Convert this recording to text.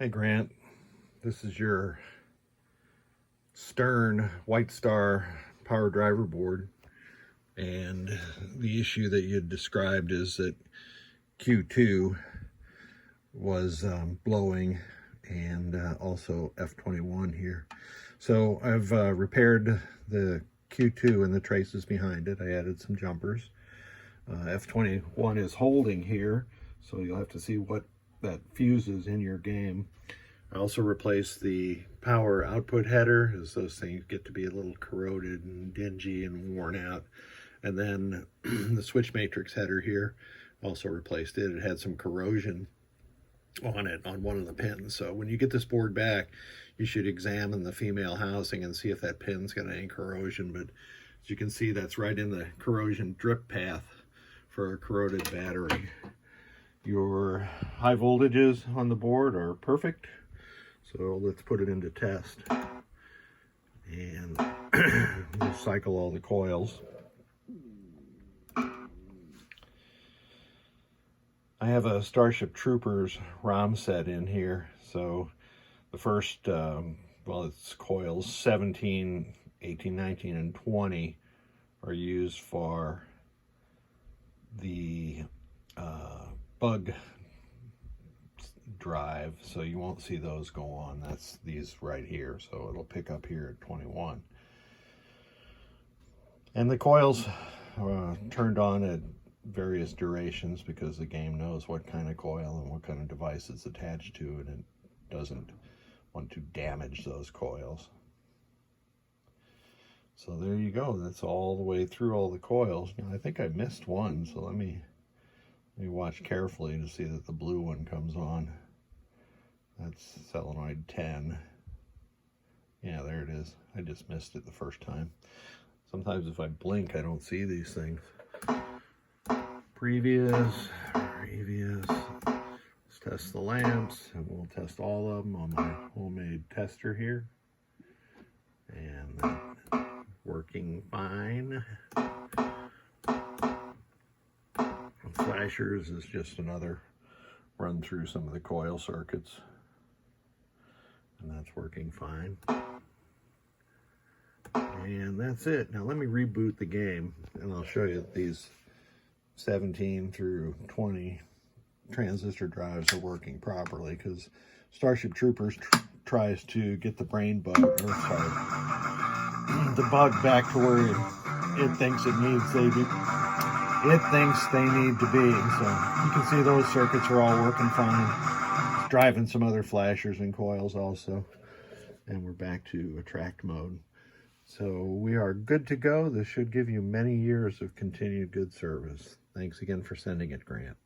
Hey Grant, this is your Stern WhiteStar power driver board, and the issue that you had described is that Q2 was blowing, and also F21 here. So I've repaired the Q2 and the traces behind it. I added some jumpers. F21 is holding here, so you'll have to see what that fuse is in your game. I also replaced the power output header, as those things get to be a little corroded and dingy and worn out. And then the switch matrix header here, also replaced it. It had some corrosion on it on one of the pins. So when you get this board back, you should examine the female housing and see if that pin's got any corrosion. But as you can see, that's right in the corrosion drip path for a corroded battery. Your high voltages on the board are perfect. So let's put it into test, and we'll cycle all the coils. I have a Starship Troopers ROM set in here. So the first, it's coils 17, 18, 19, and 20 are used for the bug drive, so you won't see those go on. That's these right here, so it'll pick up here at 21. And the coils turned on at various durations because the game knows what kind of coil and what kind of device is attached to it, and it doesn't want to damage those coils. So there you go. That's all the way through all the coils. Now I think I missed one, so let me watch carefully to see that the blue one comes on. That's solenoid 10. Yeah, there it is. I just missed it the first time. Sometimes if I blink, I don't see these things. Previous. Let's test the lamps, and we'll test all of them on my homemade tester here. And working fine. Flashers is just another run through some of the coil circuits, and that's working fine. And that's it. Now let me reboot the game, and I'll show you that these 17 through 20 transistor drives are working properly, because Starship Troopers tries to get the brain bug, or sorry, the bug back to where it thinks it needs. It thinks they need to be. So you can see those circuits are all working fine. It's driving some other flashers and coils also. And we're back to attract mode. So we are good to go. This should give you many years of continued good service. Thanks again for sending it, Grant.